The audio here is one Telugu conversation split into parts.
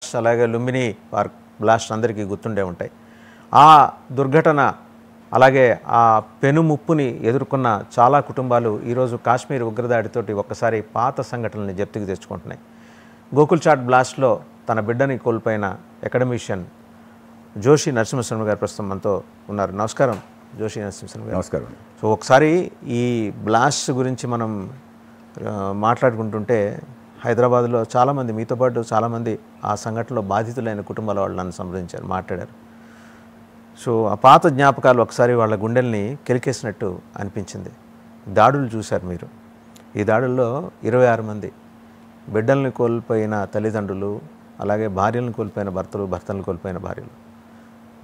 బ్లాస్ట్ అలాగే లుంబిని పార్క్ బ్లాస్ట్ అందరికీ గుర్తుండే ఉంటాయి. ఆ దుర్ఘటన అలాగే ఆ పెనుముప్పుని ఎదుర్కొన్న చాలా కుటుంబాలు ఈరోజు కాశ్మీర్ ఉగ్రదాడితోటి ఒక్కసారి పాత సంఘటనల్ని జప్తికి తెచ్చుకుంటున్నాయి. గోకుల్చాట్ బ్లాస్ట్లో తన బిడ్డని కోల్పోయిన అకాడమిషియన్ జోషి నరసింహస్వామి గారు ప్రస్తుతం మనతో ఉన్నారు. నమస్కారం జోషి నరసింహస్వామి గారు. నమస్కారం. సో ఒకసారి ఈ బ్లాస్ట్ గురించి మనం మాట్లాడుకుంటుంటే హైదరాబాద్లో చాలామంది మీతో పాటు చాలామంది ఆ సంఘటనలో బాధితులైన కుటుంబాల వాళ్ళు నన్ను సంప్రదించారు, మాట్లాడారు. సో ఆ పాత జ్ఞాపకాలు ఒకసారి వాళ్ళ గుండెల్ని కెలికేసినట్టు అనిపించింది. దాడులు చూశారు మీరు. ఈ దాడుల్లో 26 మంది బిడ్డల్ని కోల్పోయిన తల్లిదండ్రులు, అలాగే భార్యలను కోల్పోయిన భర్తలు, భర్తలను కోల్పోయిన భార్యలు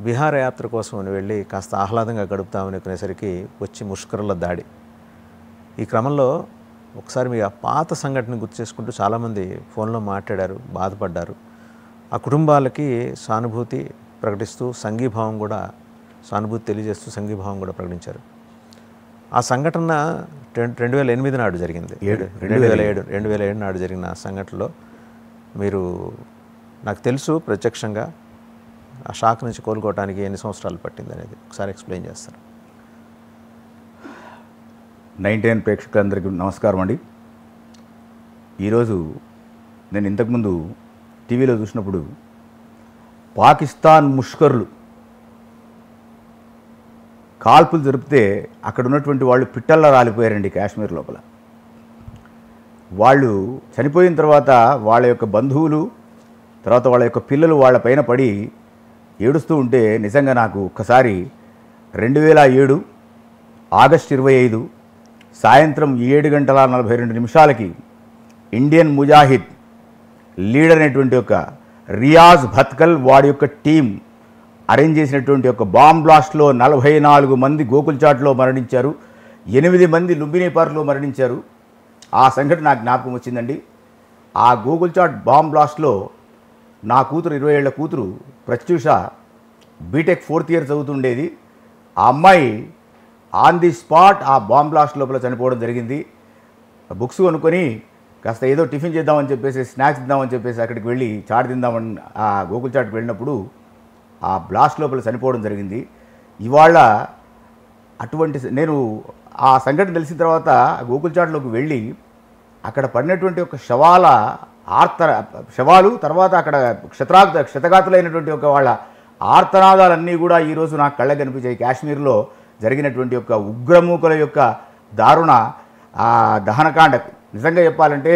విహారయాత్ర కోసం అని వెళ్ళి కాస్త ఆహ్లాదంగా గడుపుతామని అనుకునేసరికి వచ్చి ముష్కరుల దాడి. ఈ క్రమంలో ఒకసారి మీ ఆ పాత సంఘటన గుర్తు చేసుకుంటూ చాలామంది ఫోన్లో మాట్లాడారు, బాధపడ్డారు. ఆ కుటుంబాలకి సానుభూతి ప్రకటిస్తూ సానుభూతి తెలియజేస్తూ సంఘీభావం కూడా ప్రకటించారు. ఆ సంఘటన 2008 నాడు జరిగింది. 2007 నాడు జరిగిన ఆ సంఘటనలో మీరు, నాకు తెలుసు ప్రత్యక్షంగా, ఆ షాక్ నుంచి కోలుకోవడానికి ఎన్ని సంవత్సరాలు పట్టింది అనేది ఒకసారి ఎక్స్ప్లెయిన్ చేస్తారు. 99 ప్రేక్షకులందరికీ నమస్కారం అండి. ఈరోజు నేను ఇంతకుముందు టీవీలో చూసినప్పుడు పాకిస్తాన్ ముష్కరులు కాల్పులు జరిపితే అక్కడ ఉన్నటువంటి వాళ్ళు పిట్టల్లా రాలిపోయారండి కాశ్మీర్ లోపల. వాళ్ళు చనిపోయిన తర్వాత వాళ్ళ యొక్క బంధువులు, తర్వాత వాళ్ళ యొక్క పిల్లలు వాళ్ళ పైన పడి ఏడుస్తూ ఉంటే నిజంగా నాకు ఒక్కసారి 2007 ఆగస్టు 25 సాయంత్రం 7:42 ఇండియన్ ముజాహిద్ లీడర్ అనేటువంటి ఒక రియాజ్ భత్కల్ వాడి యొక్క టీం అరేంజ్ చేసినటువంటి ఒక బాంబ్ బ్లాస్ట్లో 44 మంది గోకుల్చాట్లో మరణించారు, 8 మంది లుంబిని పార్క్లో మరణించారు. ఆ సంఘటన నాకు జ్ఞాపకం వచ్చిందండి. ఆ గోకుల్చాట్ బాంబ్ బ్లాస్ట్లో నా కూతురు, 20 ఏళ్ల కూతురు ప్రత్యూష బీటెక్ 4th ఇయర్ చదువుతుండేది. ఆ అమ్మాయి ఆన్ ది స్పాట్ ఆ బాంబ్ బ్లాస్ట్ లోపల చనిపోవడం జరిగింది. బుక్స్ కొనుక్కొని కాస్త ఏదో టిఫిన్ చేద్దామని చెప్పేసి, స్నాక్స్ తిందామని చెప్పేసి అక్కడికి వెళ్ళి చాట్ తిందామని ఆ గోకుల్చాట్కి వెళ్ళినప్పుడు ఆ బ్లాస్ట్ లోపల చనిపోవడం జరిగింది. ఇవాళ నేను ఆ సంఘటన తెలిసిన తర్వాత గోకుల్చాట్లోకి వెళ్ళి అక్కడ పడినటువంటి ఒక శవాలు, తర్వాత అక్కడ క్షతగాతులైనటువంటి ఒక వాళ్ళ ఆర్తనాదాలన్నీ కూడా ఈరోజు నాకు కళ్ళకి కనిపించాయి. కాశ్మీర్లో జరిగినటువంటి యొక్క ఉగ్రమూకల యొక్క దారుణ ఆ దహనకాండ. నిజంగా చెప్పాలంటే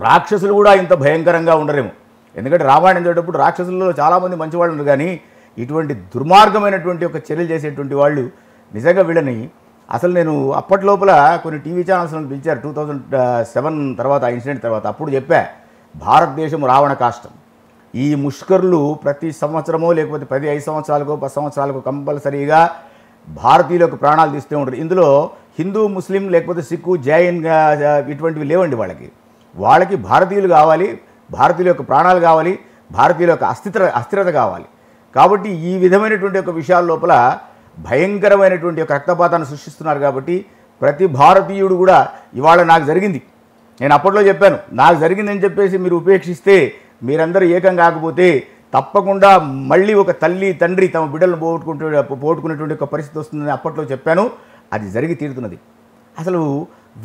రాక్షసులు కూడా ఇంత భయంకరంగా ఉండరేమో. ఎందుకంటే రామాయణం చదివేటప్పుడు రాక్షసులలో చాలామంది మంచివాళ్ళు ఉన్నారు, కానీ ఇటువంటి దుర్మార్గమైనటువంటి ఒక చర్యలు చేసేటువంటి వాళ్ళు నిజంగా వీళ్ళని అసలు నేను అప్పట్లోపల కొన్ని టీవీ ఛానల్స్లను పిలిచారు 2007 తర్వాత, ఆ ఇన్సిడెంట్ తర్వాత. అప్పుడు చెప్పా, భారతదేశం రావణ కాష్టం. ఈ ముష్కరులు ప్రతి సంవత్సరమో లేకపోతే 5 సంవత్సరాలకో 10 సంవత్సరాలకో కంపల్సరీగా భారతీయులకు ప్రాణాలు తీస్తూ ఉంటారు. ఇందులో హిందూ, ముస్లిం లేకపోతే సిక్కు, జైన్ ఇటువంటివి లేవండి. వాళ్ళకి భారతీయులు కావాలి, భారతీయుల యొక్క ప్రాణాలు కావాలి, భారతీయుల యొక్క అస్థిరత కావాలి. కాబట్టి ఈ విధమైనటువంటి ఒక విషయాల లోపల భయంకరమైనటువంటి ఒక రక్తపాతాన్ని సృష్టిస్తున్నారు. కాబట్టి ప్రతి భారతీయుడు కూడా ఇవాళ నాకు జరిగింది, నేను అప్పట్లో చెప్పాను, నాకు జరిగిందని చెప్పేసి మీరు ఉపేక్షిస్తే, మీరందరూ ఏకం కాకపోతే తప్పకుండా మళ్ళీ ఒక తల్లి తండ్రి తమ బిడ్డలను పోగొట్టుకునేటువంటి ఒక పరిస్థితి వస్తుందని అప్పట్లో చెప్పాను. అది జరిగి తీరుతున్నది. అసలు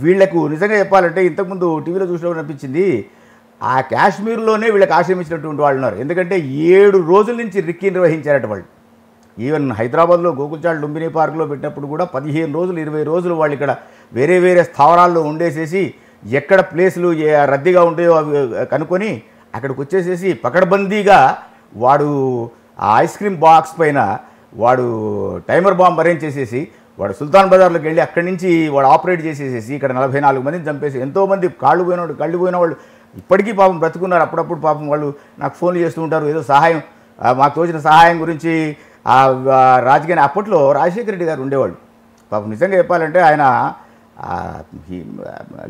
వీళ్లకు నిజంగా చెప్పాలంటే ఇంతకుముందు టీవీలో చూసినప్పుడు అనిపించింది, ఆ కాశ్మీర్లోనే వీళ్ళకి ఆశ్రమించినటువంటి వాళ్ళు ఉన్నారు. ఎందుకంటే 7 రోజుల నుంచి రిక్కీ నిర్వహించారట వాళ్ళు. ఈవెన్ హైదరాబాద్లో గోకుల్చాట్ లుంబిని పార్క్లో పెట్టినప్పుడు కూడా 15 రోజులు 20 రోజులు వాళ్ళు ఇక్కడ వేరే స్థావరాల్లో ఉండేసేసి, ఎక్కడ ప్లేసులు రద్దీగా ఉంటాయో అవి కనుక్కొని అక్కడికి వచ్చేసేసి పకడ్బందీగా వాడు ఆ ఐస్ క్రీమ్ బాక్స్ పైన వాడు టైమర్ బాంబ్ అరేంజ్ చేసేసి వాడు సుల్తాన్ బజార్లోకి వెళ్ళి అక్కడి నుంచి వాడు ఆపరేట్ చేసేసేసి ఇక్కడ 44 మందిని చంపేసి, ఎంతోమంది కళ్ళు పోయిన వాళ్ళు ఇప్పటికీ పాపం బ్రతుకున్నారు. అప్పుడప్పుడు పాపం వాళ్ళు నాకు ఫోన్లు చేస్తూ ఉంటారు, ఏదో సహాయం, మాకు తోచిన సహాయం గురించి. రాజకీయ అప్పట్లో రాజశేఖర రెడ్డి గారు ఉండేవాళ్ళు. పాపం నిజంగా చెప్పాలంటే ఆయన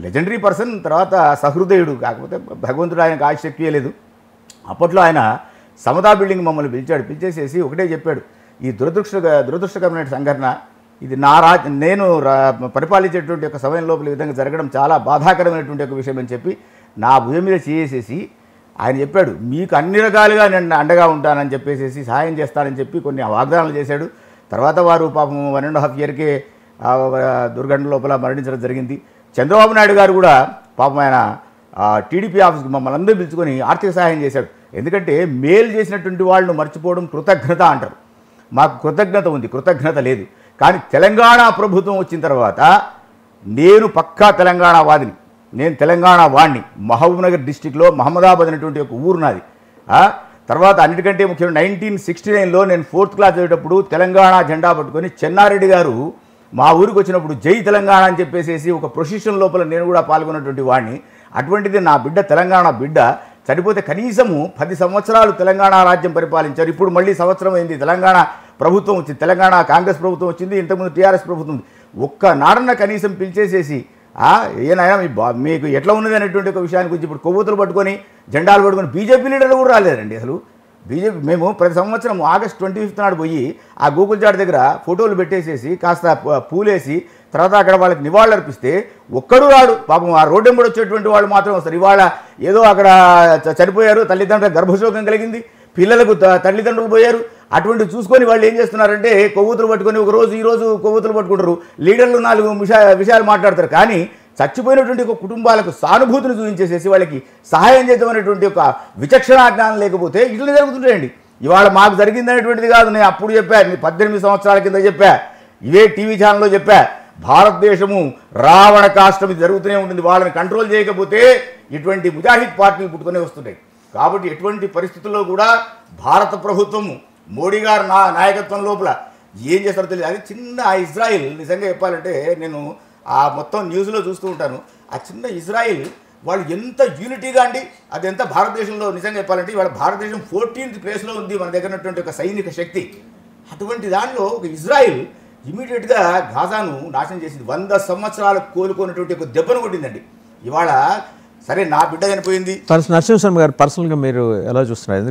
లెజెండరీ పర్సన్, తర్వాత సహృదయుడు. కాకపోతే భగవంతుడు ఆయనకు ఆశక్తి ఇవ్వలేదు. అప్పట్లో ఆయన సమతా బిల్డింగ్ మమ్మల్ని పిలిచేసేసి ఒకటే చెప్పాడు, ఈ దురదృష్టకరమైన సంఘటన ఇది నేను పరిపాలించేటువంటి ఒక సమయం లోపల ఈ విధంగా జరగడం చాలా బాధాకరమైనటువంటి ఒక విషయం అని చెప్పి నా భుజం మీద చేసేసి ఆయన చెప్పాడు, మీకు అన్ని రకాలుగా నేను అండగా ఉంటానని చెప్పేసి సహాయం చేస్తానని చెప్పి కొన్ని వాగ్దానాలు చేశాడు. తర్వాత వారు పాపం 1.5 ఇయర్కే దుర్ఘటన లోపల మరణించడం జరిగింది. చంద్రబాబు నాయుడు గారు కూడా పాపం ఆయన టీడీపీ ఆఫీస్కి మమ్మల్ని అందరూ పిలుచుకొని ఆర్థిక సహాయం చేశాడు. ఎందుకంటే మేలు చేసినటువంటి వాళ్ళను మర్చిపోవడం కృతజ్ఞత అంటారు. మాకు కృతజ్ఞత ఉంది, కృతజ్ఞత లేదు. కానీ తెలంగాణ ప్రభుత్వం వచ్చిన తర్వాత నేను పక్కా తెలంగాణ వాదిని, నేను తెలంగాణ వాడిని. మహబూబ్నగర్ డిస్టిక్లో మహమ్మదాబాద్ అనేటువంటి ఒక ఊరు నాది. తర్వాత అన్నిటికంటే ముఖ్యంగా 1969లో నేను 4th క్లాస్ చదివేటప్పుడు తెలంగాణ జెండా పట్టుకొని చెన్నారెడ్డి గారు మా ఊరికి వచ్చినప్పుడు జై తెలంగాణ అని చెప్పేసి ఒక ప్రొసెషన్ లోపల నేను కూడా పాల్గొన్నటువంటి వాడిని. అటువంటిది నా బిడ్డ తెలంగాణ బిడ్డ చనిపోతే కనీసము 10 సంవత్సరాలు తెలంగాణ రాజ్యం పరిపాలించారు. ఇప్పుడు మళ్ళీ సంవత్సరం అయింది తెలంగాణ ప్రభుత్వం వచ్చింది, తెలంగాణ కాంగ్రెస్ ప్రభుత్వం వచ్చింది, ఇంతకుముందు టీఆర్ఎస్ ప్రభుత్వం ఉంది. ఒక్క నాడన్న కనీసం పిలిచేసేసి ఏనాయనా మీకు ఎట్లా ఉన్నది అనేటువంటి ఒక విషయానికి వచ్చి ఇప్పుడు కొవ్వొత్తులు పట్టుకొని జెండాలు పట్టుకొని బీజేపీ లీడర్లు కూడా రాలేదండి. అసలు బీజేపీ మేము ప్రతి సంవత్సరం ఆగస్ట్ 25th నాడు పోయి ఆ గోకుల్ చాట్ దగ్గర ఫోటోలు పెట్టేసేసి కాస్త పూలేసి తర్వాత అక్కడ వాళ్ళకి నివాళులు అర్పిస్తే ఒక్కడు రాడు. పాపం ఆ రోడ్డు వెంబడి వచ్చేటువంటి వాళ్ళు మాత్రం వస్తారు. ఇవాళ ఏదో అక్కడ చనిపోయారు, తల్లిదండ్రులకు గర్భశోకం కలిగింది, పిల్లలకు తల్లిదండ్రులు పోయారు, అటువంటివి చూసుకొని వాళ్ళు ఏం చేస్తున్నారంటే కొవ్వొత్తులు పట్టుకొని ఒకరోజు ఈరోజు కొవ్వొత్తులు పట్టుకుంటారు, లీడర్లు 4 విషయాలు మాట్లాడతారు. కానీ చచ్చిపోయినటువంటి ఒక కుటుంబాలకు సానుభూతిని చూపించేసేసి వాళ్ళకి సహాయం చేద్దామనేటువంటి ఒక విచక్షణ జ్ఞానం లేకపోతే ఇట్లా జరుగుతుంటాయండి. ఇవాళ మాకు జరిగిందనేటువంటిది కాదు, నేను అప్పుడు చెప్పా, 18 సంవత్సరాల కింద చెప్పా, ఇవే టీవీ ఛానల్లో చెప్పా, భారతదేశము రావణ కాష్టం జరుగుతూనే ఉంటుంది. వాళ్ళని కంట్రోల్ చేయకపోతే ఇటువంటి ముజాహిద్ పార్టీలు పుట్టుకునే వస్తుంటాయి. కాబట్టి ఎటువంటి పరిస్థితుల్లో కూడా భారత ప్రభుత్వము మోడీ గారు నాయకత్వం లోపల ఏం చేస్తారో తెలియదు. అది చిన్న ఇజ్రాయిల్ నిజంగా చెప్పాలంటే నేను ఆ మొత్తం న్యూస్లో చూస్తూ ఉంటాను. ఆ చిన్న ఇజ్రాయిల్ వాళ్ళు ఎంత యూనిటీగా అండి, అది ఎంత భారతదేశంలో నిజంగా చెప్పాలంటే ఇవాళ భారతదేశం 14th ప్లేస్లో ఉంది మన దగ్గర ఉన్నటువంటి ఒక సైనిక శక్తి. అటువంటి దానిలో ఒక ఇజ్రాయిల్ ఇమీడియట్గా గాజాను నాశనం చేసింది. 100 సంవత్సరాలు కోలుకున్నటువంటి ఒక దెబ్బను కొట్టిందండి. ఇవాళ సరే నా బిడ్డ చనిపోయింది. నరసింహస్వామి గారు పర్సనల్గా మీరు ఎలా చూస్తున్నారు?